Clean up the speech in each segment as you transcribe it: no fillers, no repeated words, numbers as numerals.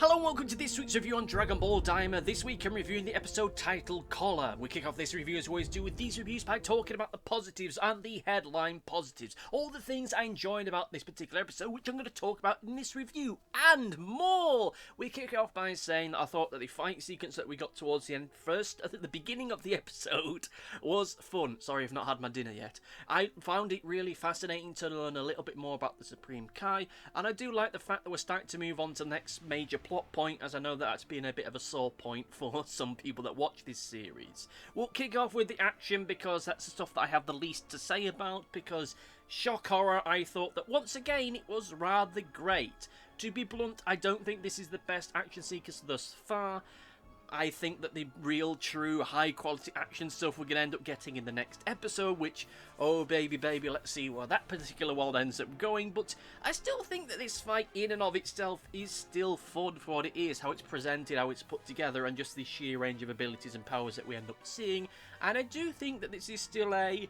Hello and welcome to this week's review on Dragon Ball Daima. This week I'm reviewing the episode titled Collar. We kick off this review as we always do with these reviews by talking about the positives and the headline positives. All the things I enjoyed about this particular episode, which I'm going to talk about in this review, and more. We kick off by saying that I thought that the fight sequence that we got towards the end, first at the beginning of the episode, was fun. Sorry, I've not had my dinner yet. I found it really fascinating to learn a little bit more about the Supreme Kai, and I do like the fact that we're starting to move on to the next major plot point, as I know that's been a bit of a sore point for some people that watch this series. We'll kick off with the action because that's the stuff that I have the least to say about, because shock horror, I thought that once again it was rather great. To be blunt, I don't think this is the best action sequence thus far. I think that the real, true, high-quality action stuff we're going to end up getting in the next episode, which, oh baby, let's see where that particular world ends up going, but I still think that this fight in and of itself is still fun for what it is, how it's presented, how it's put together, and just the sheer range of abilities and powers that we end up seeing, and I do think that this is still and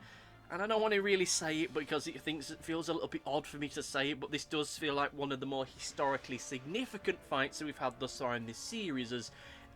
I don't want to really say it because it feels a little bit odd for me to say it, but this does feel like one of the more historically significant fights that we've had thus far in this series, as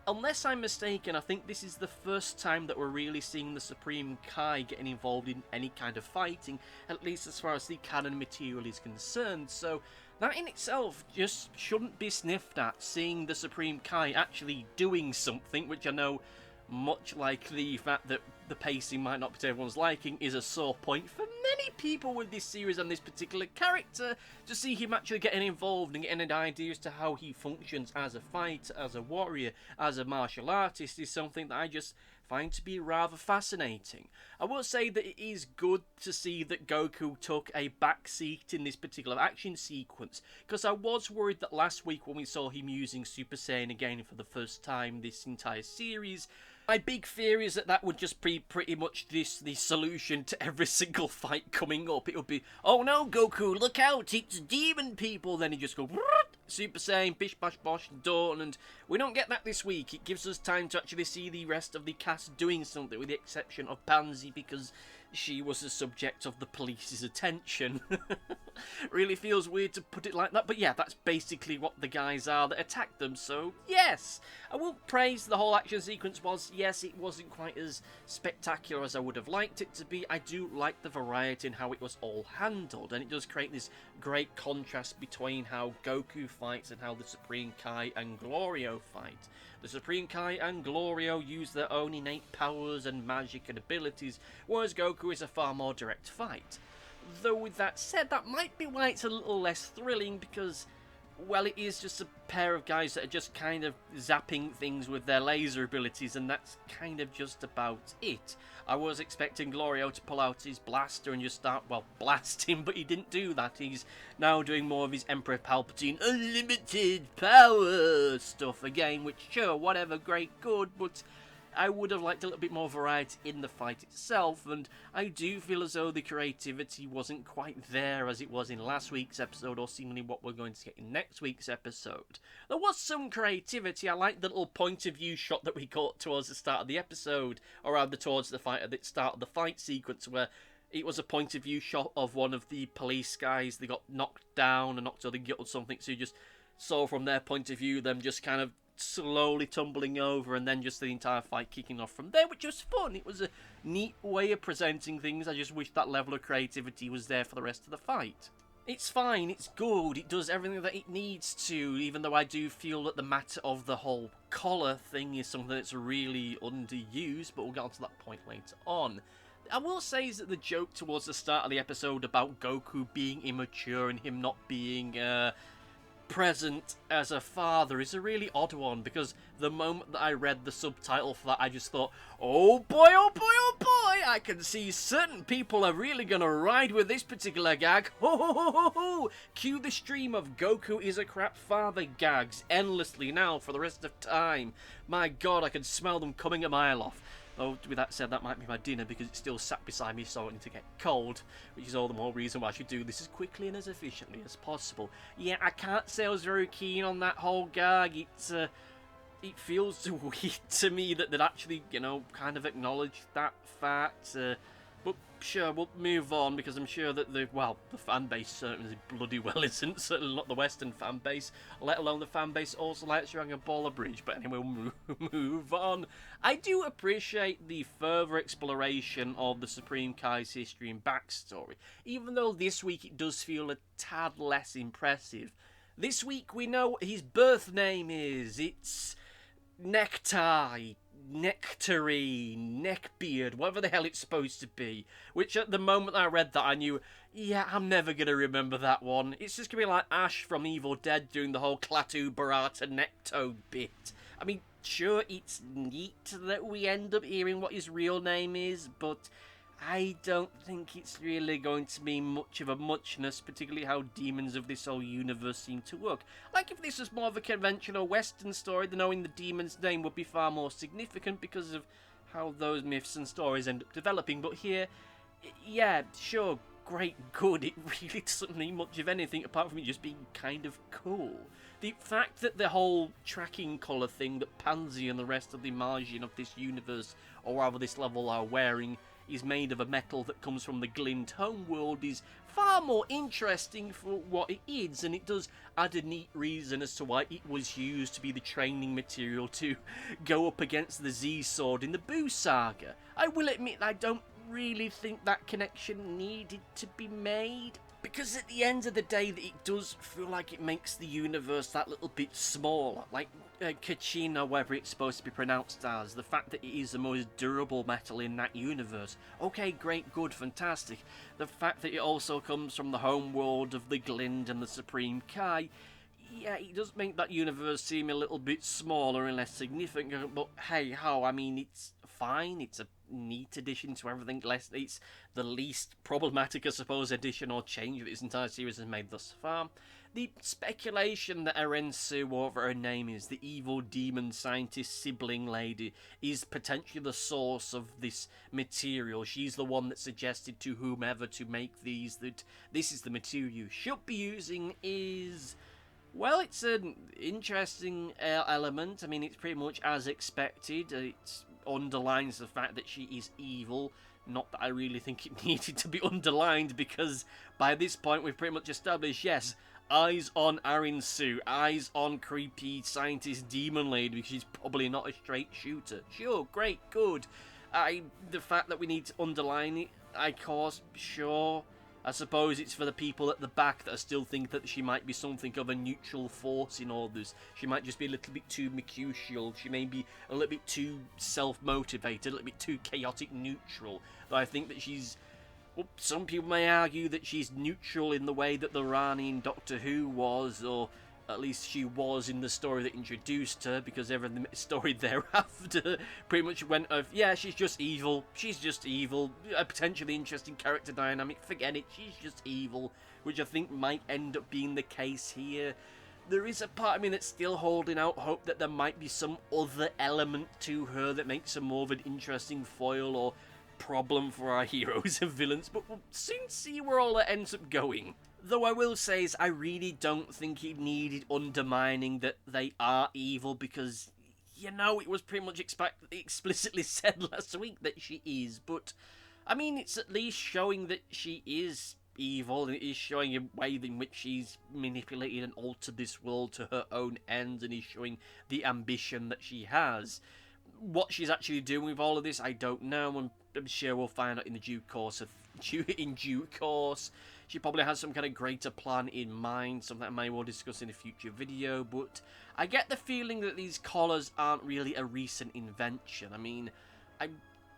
unless I'm mistaken, I think this is the first time that we're really seeing the Supreme Kai getting involved in any kind of fighting, at least as far as the canon material is concerned, so that in itself just shouldn't be sniffed at, seeing the Supreme Kai actually doing something, which I know, much like the fact that the pacing might not be to everyone's liking, is a sore point for many people with this series and this particular character. To see him actually getting involved and getting an idea as to how he functions as a fighter, as a warrior, as a martial artist is something that I just find to be rather fascinating. I will say that it is good to see that Goku took a backseat in this particular action sequence, because I was worried that last week when we saw him using Super Saiyan again for the first time this entire series, my big fear is that that would just be pretty much the solution to every single fight coming up. It would be, oh no, Goku, look out, it's demon people. Then he just go, Super Saiyan, bish bash bosh, done. And we don't get that this week. It gives us time to actually see the rest of the cast doing something, with the exception of Pansy, because she was the subject of the police's attention. Really feels weird to put it like that, but yeah, that's basically what the guys are that attacked them, so yes. I will praise the whole action sequence was, yes, it wasn't quite as spectacular as I would have liked it to be. I do like the variety in how it was all handled, and it does create this great contrast between how Goku fights and how the Supreme Kai and Glorio fight. The Supreme Kai and Glorio use their own innate powers and magic and abilities, whereas Goku is a far more direct fight. Though with that said, that might be why it's a little less thrilling, because, well, it is just a pair of guys that are just kind of zapping things with their laser abilities, and that's kind of just about it. I was expecting Glorio to pull out his blaster and just start, well, blast him, but he didn't do that. He's now doing more of his Emperor Palpatine unlimited power stuff again, which, sure, whatever, great, good, but I would have liked a little bit more variety in the fight itself, and I do feel as though the creativity wasn't quite there as it was in last week's episode, or seemingly what we're going to get in next week's episode. There was some creativity. I liked the little point of view shot that we got towards the start of the episode, or rather towards the fight at the start of the fight sequence, where it was a point of view shot of one of the police guys. They got knocked down and knocked over or something, so you just saw from their point of view them just kind of slowly tumbling over, and then just the entire fight kicking off from there, which was fun. It was a neat way of presenting things. I just wish that level of creativity was there for the rest of the fight. It's fine, it's good, it does everything that it needs to, even though I do feel that the matter of the whole collar thing is something that's really underused, but we'll get onto that point later on. I will say is that the joke towards the start of the episode about Goku being immature and him not being present as a father is a really odd one, because the moment that I read the subtitle for that, I just thought, oh boy, oh boy, oh boy, I can see certain people are really gonna ride with this particular gag. Ho ho ho ho ho! Cue the stream of Goku is a crap father gags endlessly now for the rest of time. My god, I can smell them coming a mile off. Oh, with that said, that might be my dinner because it's still sat beside me starting to get cold, which is all the more reason why I should do this as quickly and as efficiently as possible. Yeah, I can't say I was very keen on that whole gag. It feels weird to me that they'd actually, kind of acknowledge that fact. But sure, we'll move on, because I'm sure that the fan base certainly bloody well isn't. Certainly not the Western fan base, let alone the fan base also likes Dragon Ball Bridge. But anyway, we'll move on. I do appreciate the further exploration of the Supreme Kai's history and backstory, even though this week it does feel a tad less impressive. This week we know his birth name it's Nectarine, Neckbeard, whatever the hell it's supposed to be. Which at the moment I read that I knew, yeah, I'm never going to remember that one. It's just going to be like Ash from Evil Dead doing the whole Klaatu Barata Necto bit. I mean, sure, it's neat that we end up hearing what his real name is, but I don't think it's really going to be much of a muchness, particularly how demons of this whole universe seem to work. Like, if this was more of a conventional Western story, then knowing the demon's name would be far more significant because of how those myths and stories end up developing. But here, yeah, sure, great, good, it really doesn't mean much of anything apart from it just being kind of cool. The fact that the whole tracking collar thing that Pansy and the rest of the Margin of this universe, or rather this level, are wearing is made of a metal that comes from the Glint homeworld is far more interesting for what it is, and it does add a neat reason as to why it was used to be the training material to go up against the Z-Sword in the Boo Saga. I will admit I don't really think that connection needed to be made, because at the end of the day it does feel like it makes the universe that little bit smaller. Like Kachina, whatever it's supposed to be pronounced as, the fact that it is the most durable metal in that universe. Okay, great, good, fantastic. The fact that it also comes from the homeworld of the Glind and the Supreme Kai, yeah, it does make that universe seem a little bit smaller and less significant, but hey ho, I mean, it's fine, it's a neat addition to everything. It's the least problematic, I suppose, addition or change that this entire series has made thus far. The speculation that Erensu, whatever her name is, the evil demon scientist sibling lady, is potentially the source of this material. She's the one that suggested to whomever to make these that this is the material you should be using is, well, it's an interesting element. I mean, it's pretty much as expected. It underlines the fact that she is evil. Not that I really think it needed to be underlined, because by this point we've pretty much established, yes, eyes on Arinsu, eyes on creepy scientist demon lady, because she's probably not a straight shooter. Sure, great, good. The fact that we need to underline it, of course, sure. I suppose it's for the people at the back that still think that she might be something of a neutral force in all this. She might just be a little bit too mercutial. She may be a little bit too self-motivated, a little bit too chaotic neutral. But I think that she's... well, some people may argue that she's neutral in the way that the Rani in Doctor Who was, or at least she was in the story that introduced her, because every story thereafter pretty much went of, yeah, she's just evil, a potentially interesting character dynamic, forget it, she's just evil, which I think might end up being the case here. There is a part of me that's still holding out hope that there might be some other element to her that makes her more of an interesting foil or problem for our heroes and villains, but we'll soon see where all that ends up going. Though I will say is I really don't think it needed undermining that they are evil, because, you know, it was pretty much explicitly said last week that she is, but, I mean, it's at least showing that she is evil, and it is showing a way in which she's manipulated and altered this world to her own ends, and is showing the ambition that she has. What she's actually doing with all of this, I don't know, and I'm sure we'll find out in due course. She probably has some kind of greater plan in mind, something I may well discuss in a future video, but I get the feeling that these collars aren't really a recent invention. I mean, I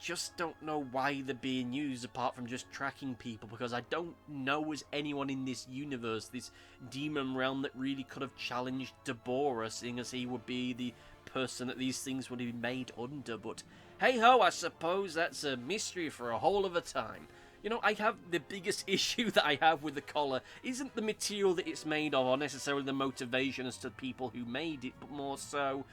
just don't know why they're being used apart from just tracking people, because I don't know as anyone in this universe, this demon realm, that really could have challenged Deborah, seeing as he would be the person that these things would be made under. But hey ho, I suppose that's a mystery for a whole of a time. You know, I have the biggest issue that I have with the collar isn't the material that it's made of, or necessarily the motivation as to people who made it, but more so,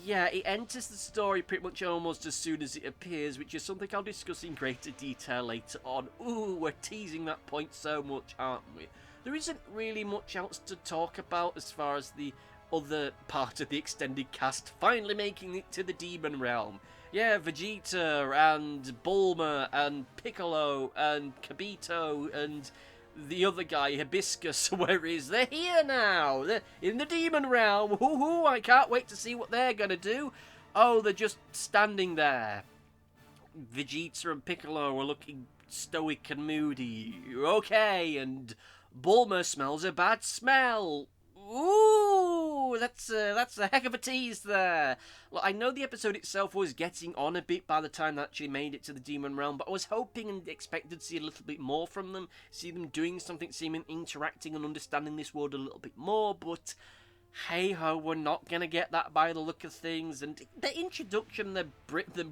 yeah, it enters the story pretty much almost as soon as it appears, which is something I'll discuss in greater detail later on. Ooh, we're teasing that point so much, aren't we? There isn't really much else to talk about as far as the other part of the extended cast finally making it to the Demon Realm. Yeah, Vegeta and Bulma and Piccolo and Kibito and the other guy, Hibiscus, where he is, they're here now. They're in the Demon Realm. Woohoo! I can't wait to see what they're gonna do. Oh, they're just standing there. Vegeta and Piccolo are looking stoic and moody. Okay, and Bulma smells a bad smell. Ooh, that's a heck of a tease there. Look, I know the episode itself was getting on a bit by the time they actually made it to the Demon Realm, but I was hoping and expected to see a little bit more from them, see them doing something, see them interacting and understanding this world a little bit more, but hey-ho, we're not going to get that by the look of things, and the introduction, the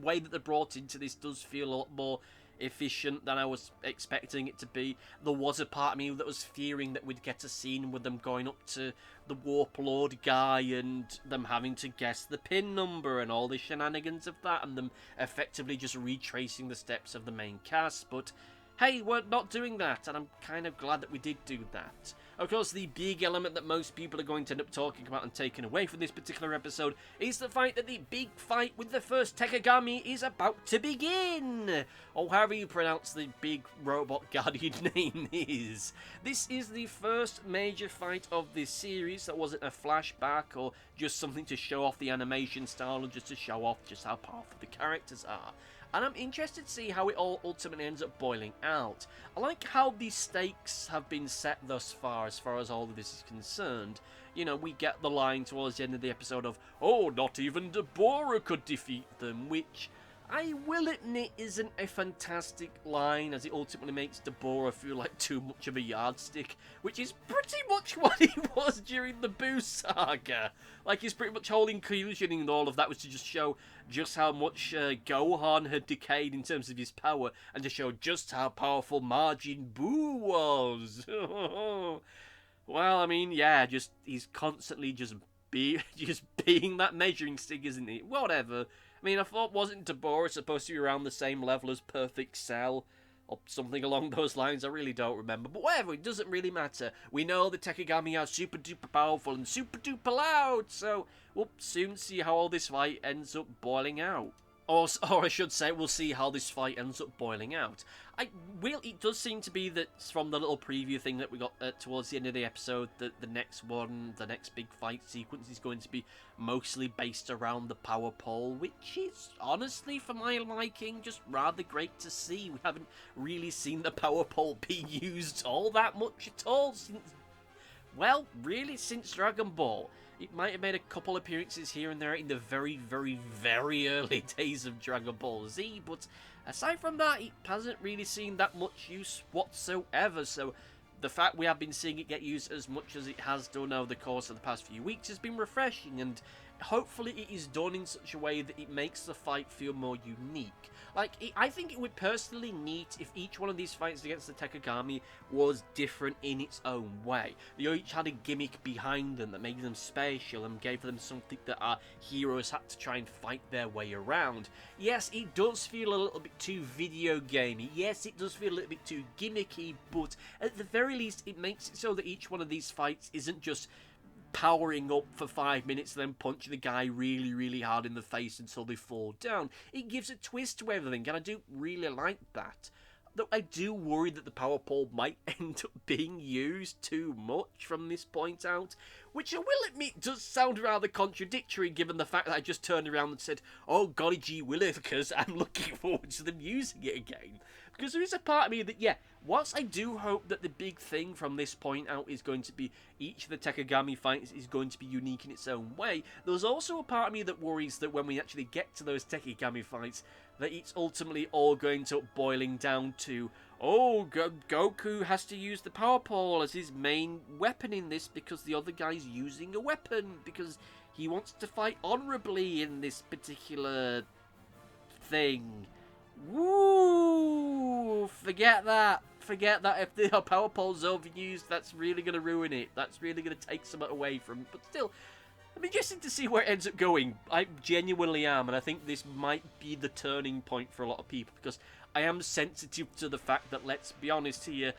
way that they're brought into this does feel a lot more efficient than I was expecting it to be. There was a part of me that was fearing that we'd get a scene with them going up to the Warp Lord guy and them having to guess the pin number and all the shenanigans of that, and them effectively just retracing the steps of the main cast, but hey, we're not doing that, and I'm kind of glad that we did do that. Of course, the big element that most people are going to end up talking about and taking away from this particular episode is the fact that the big fight with the first Tekagami is about to begin! Or however you pronounce the big robot guardian name is. This is the first major fight of this series that wasn't a flashback or just something to show off the animation style or just to show off just how powerful the characters are. And I'm interested to see how it all ultimately ends up boiling out. I like how the stakes have been set thus far as all of this is concerned. You know, we get the line towards the end of the episode of, oh, not even Deborah could defeat them, which I will admit isn't a fantastic line, as it ultimately makes Deborah feel like too much of a yardstick, which is pretty much what he was during the Boo saga. Like, his pretty much whole inclusion in all of that was to just show just how much Gohan had decayed in terms of his power, and to show just how powerful Majin Buu was. Well, I mean, yeah, he's constantly just being that measuring stick, isn't he? Whatever. I mean, I thought, wasn't Deborah supposed to be around the same level as Perfect Cell? Or something along those lines, I really don't remember. But whatever, it doesn't really matter. We know the Tekagami are super duper powerful and super duper loud, so we'll soon see how all this fight ends up boiling out. Or I should say, we'll see how this fight ends up boiling out. It does seem to be that from the little preview thing that we got towards the end of the episode, that the next big fight sequence is going to be mostly based around the power pole, which is, honestly, for my liking, just rather great to see. We haven't really seen the power pole be used all that much at all since Dragon Ball. It might have made a couple appearances here and there in the very, very, very early days of Dragon Ball Z, but aside from that, it hasn't really seen that much use whatsoever, so the fact we have been seeing it get used as much as it has done over the course of the past few weeks has been refreshing, and hopefully it is done in such a way that it makes the fight feel more unique. I think it would personally neat if each one of these fights against the Tekagami was different in its own way. They each had a gimmick behind them that made them special and gave them something that our heroes had to try and fight their way around. Yes, it does feel a little bit too video gamey. Yes, it does feel a little bit too gimmicky, but at the very least, it makes it so that each one of these fights isn't just powering up for 5 minutes and then punching the guy really, really hard in the face until they fall down. It gives a twist to everything, and I do really like that. Though I do worry that the power pole might end up being used too much from this point out, which I will admit does sound rather contradictory given the fact that I just turned around and said, oh golly gee willikers, I'm looking forward to them using it again. Because there is a part of me that, yeah, whilst I do hope that the big thing from this point out is going to be each of the Tekagami fights is going to be unique in its own way, there's also a part of me that worries that when we actually get to those Tekagami fights, that it's ultimately all going to boiling down to, oh, Goku has to use the power pole as his main weapon in this because the other guy's using a weapon, because he wants to fight honorably in this particular thing. Woo! Forget that. Forget that. If the power pole's overused, that's really going to ruin it. That's really going to take something away from it. But still, I'm interested to see where it ends up going. I genuinely am, and I think this might be the turning point for a lot of people, because I am sensitive to the fact that, let's be honest here,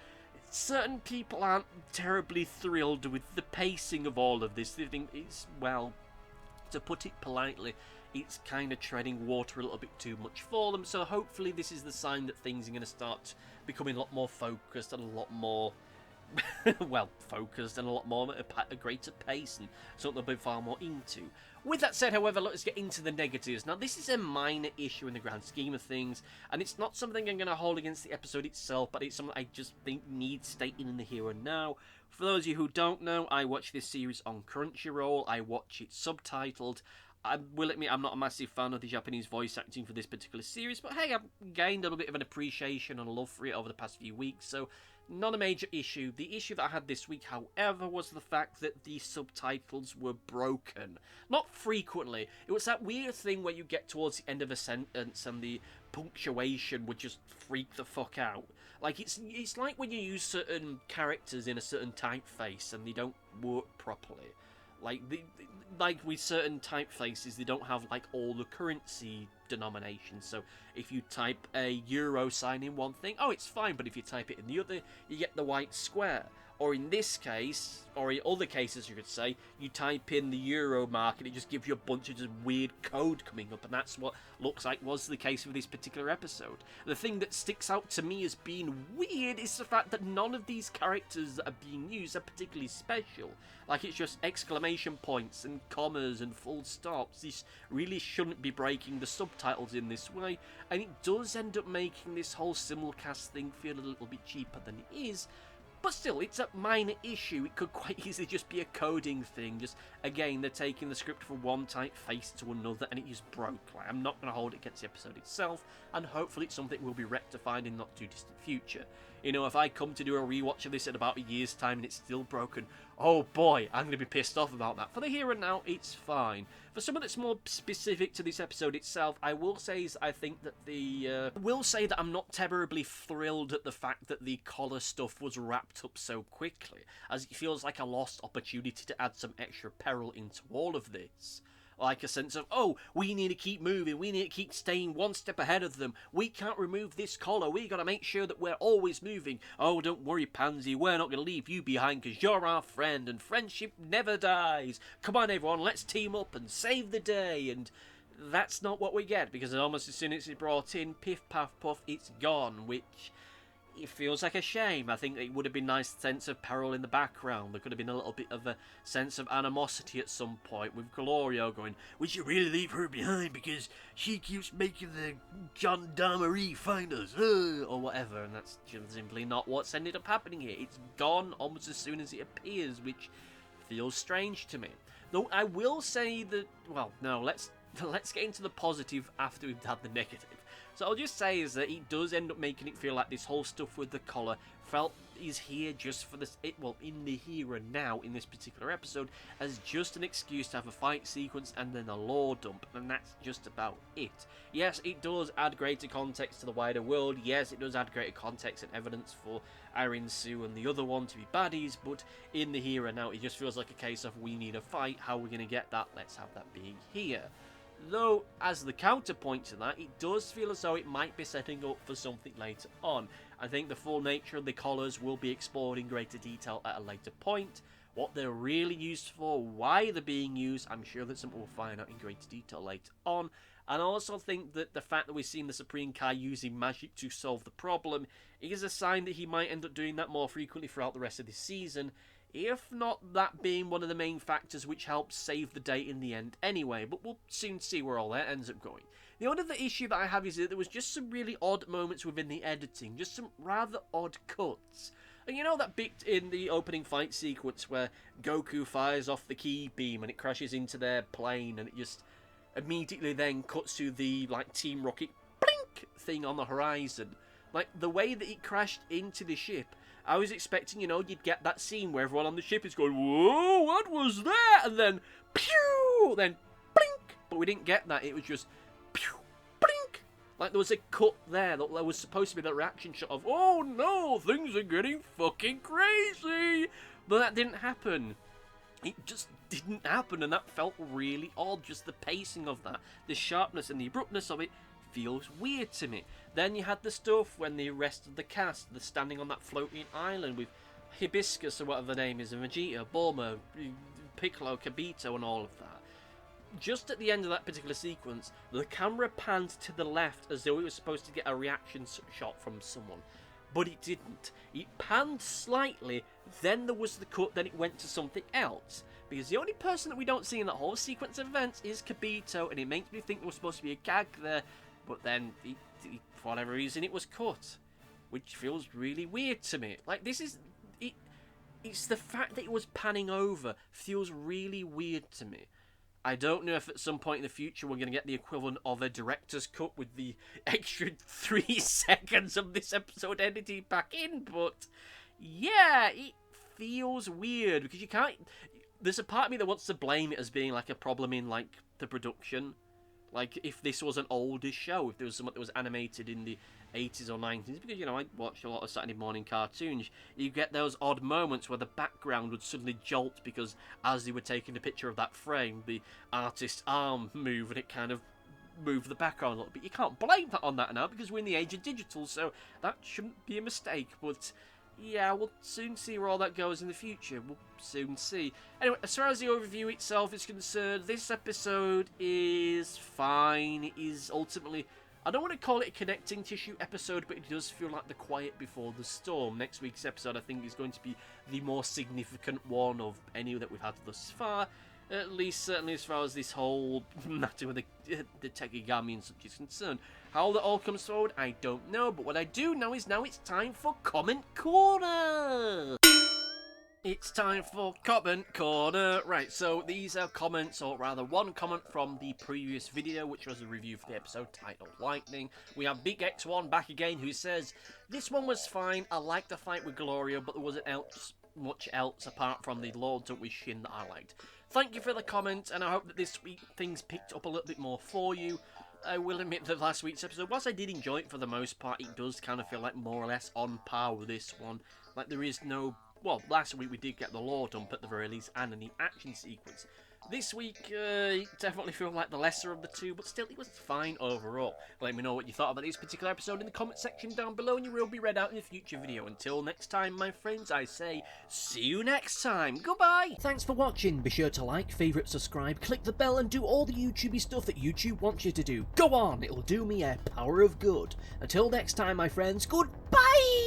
certain people aren't terribly thrilled with the pacing of all of this. They think it's, well, to put it politely, it's kind of treading water a little bit too much for them. So hopefully this is the sign that things are going to start becoming a lot more focused and a lot more, well, focused and a lot more at a greater pace and something they'll be far more into. With that said, however, let's get into the negatives. Now, this is a minor issue in the grand scheme of things, and it's not something I'm going to hold against the episode itself, but it's something I just think needs stating in the here and now. For those of you who don't know, I watch this series on Crunchyroll. I watch it subtitled. I will admit I'm not a massive fan of the Japanese voice acting for this particular series, but hey, I've gained a little bit of an appreciation and a love for it over the past few weeks, so not a major issue. The issue that I had this week, however, was the fact that the subtitles were broken. Not frequently. It was that weird thing where you get towards the end of a sentence and the punctuation would just freak the fuck out. Like, it's like when you use certain characters in a certain typeface and they don't work properly. Like with certain typefaces, they don't have like all the currency denominations. So if you type a euro sign in one thing, oh, it's fine. But if you type it in the other, you get the white square. Or in this case, or in other cases, you could say, you type in the euro mark and it just gives you a bunch of just weird code coming up, and that's what looks like was the case with this particular episode. The thing that sticks out to me as being weird is the fact that none of these characters that are being used are particularly special. Like, it's just exclamation points and commas and full stops. This really shouldn't be breaking the subtitles in this way, and it does end up making this whole simulcast thing feel a little bit cheaper than it is. But still, it's a minor issue. It could quite easily just be a coding thing. Just, again, they're taking the script from one typeface to another, and it just broke. Like, I'm not going to hold it against the episode itself, and hopefully it's something will be rectified in not too distant future. You know, if I come to do a rewatch of this in about a year's time and it's still broken, oh boy, I'm going to be pissed off about that. For the here and now, it's fine. For something that's more specific to this episode itself, I will say is I think that I'm not terribly thrilled at the fact that the collar stuff was wrapped up so quickly, as it feels like a lost opportunity to add some extra peril into all of this. Like a sense of, oh, we need to keep moving, we need to keep staying one step ahead of them, we can't remove this collar, we gotta make sure that we're always moving. Oh, don't worry, Pansy, we're not gonna leave you behind because you're our friend and friendship never dies. Come on, everyone, let's team up and save the day. And that's not what we get, because almost as soon as it's brought in, piff, paff, puff, it's gone, which it feels like a shame. I think it would have been a nice sense of peril in the background. There could have been a little bit of a sense of animosity at some point with Glorio going, we should really leave her behind because she keeps making the gendarmerie find us, or whatever, and that's just simply not what's ended up happening here. It's gone almost as soon as it appears, which feels strange to me. Though I will say that, well, no, let's get into the positive after we've had the negative. So I'll just say is that it does end up making it feel like this whole stuff with the collar felt is here just for this, in the here and now in this particular episode, as just an excuse to have a fight sequence and then a lore dump, and that's just about it. Yes, it does add greater context to the wider world. Yes, it does add greater context and evidence for Arin, Sue and the other one to be baddies, but in the here and now it just feels like a case of we need a fight. How are we going to get that? Let's have that being here. Though, as the counterpoint to that, it does feel as though it might be setting up for something later on. I think the full nature of the collars will be explored in greater detail at a later point. What they're really used for, why they're being used, I'm sure that something we'll find out in greater detail later on. And I also think that the fact that we've seen the Supreme Kai using magic to solve the problem is a sign that he might end up doing that more frequently throughout the rest of this season, if not that being one of the main factors which helps save the day in the end anyway, but we'll soon see where all that ends up going. The only other issue that I have is that there was just some really odd moments within the editing, just some rather odd cuts. And you know that bit in the opening fight sequence where Goku fires off the ki beam and it crashes into their plane and it just immediately then cuts to the like Team Rocket blink thing on the horizon. Like the way that it crashed into the ship, I was expecting, you'd get that scene where everyone on the ship is going, whoa, what was that? And then, pew, then, blink. But we didn't get that. It was just, pew, blink. Like there was a cut there that was supposed to be the reaction shot of, oh no, things are getting fucking crazy. But that didn't happen. It just didn't happen, and that felt really odd. Just the pacing of that, the sharpness and the abruptness of it feels weird to me. Then you had the stuff when the rest of the cast, they're standing on that floating island with Hibiscus or whatever the name is, and Vegeta, Bulma, Piccolo, Kibito, and all of that. Just at the end of that particular sequence, the camera panned to the left as though it was supposed to get a reaction shot from someone. But it didn't. It panned slightly, then there was the cut, then it went to something else. Because the only person that we don't see in that whole sequence of events is Kibito, and it makes me think there was supposed to be a gag there, but then, for whatever reason, it was cut. Which feels really weird to me. Like, this is... It's the fact that it was panning over feels really weird to me. I don't know if at some point in the future we're going to get the equivalent of a director's cut with the extra 3 seconds of this episode edited back in, but yeah, it feels weird because you can't... There's a part of me that wants to blame it as being like a problem in like the production. Like if this was an older show, if there was something that was animated in the 80s or 90s, because, you know, I watched a lot of Saturday morning cartoons, you get those odd moments where the background would suddenly jolt because as they were taking a picture of that frame, the artist's arm moved and it kind of moved the background a little bit. You can't blame that on that now because we're in the age of digital, so that shouldn't be a mistake, but... yeah, we'll soon see where all that goes in the future. We'll soon see. Anyway, as far as the overview itself is concerned, this episode is fine. It is ultimately... I don't want to call it a connecting tissue episode, but it does feel like the quiet before the storm. Next week's episode, I think, is going to be the more significant one of any that we've had thus far. At least, certainly, as far as this whole matter with the Tekigami and such is concerned. How that all comes forward, I don't know. But what I do know is now it's time for Comment Corner. It's time for Comment Corner. Right, so these are comments, or rather one comment from the previous video, which was a review for the episode titled Lightning. We have Big X1 back again, who says, "This one was fine. I liked the fight with Gloria, but there wasn't much else apart from the Lords with Shin that I liked." Thank you for the comment, and I hope that this week things picked up a little bit more for you. I will admit that last week's episode, whilst I did enjoy it for the most part, it does kind of feel like more or less on par with this one. Like there is no... Well, last week we did get the lore dump at the very least, and an action sequence. This week, it definitely feels like the lesser of the two, but still, it was fine overall. Let me know what you thought about this particular episode in the comment section down below, and you will be read out in a future video. Until next time, my friends, I say, see you next time. Goodbye! Thanks for watching. Be sure to like, favourite, subscribe, click the bell, and do all the YouTubey stuff that YouTube wants you to do. Go on, it'll do me a power of good. Until next time, my friends, goodbye!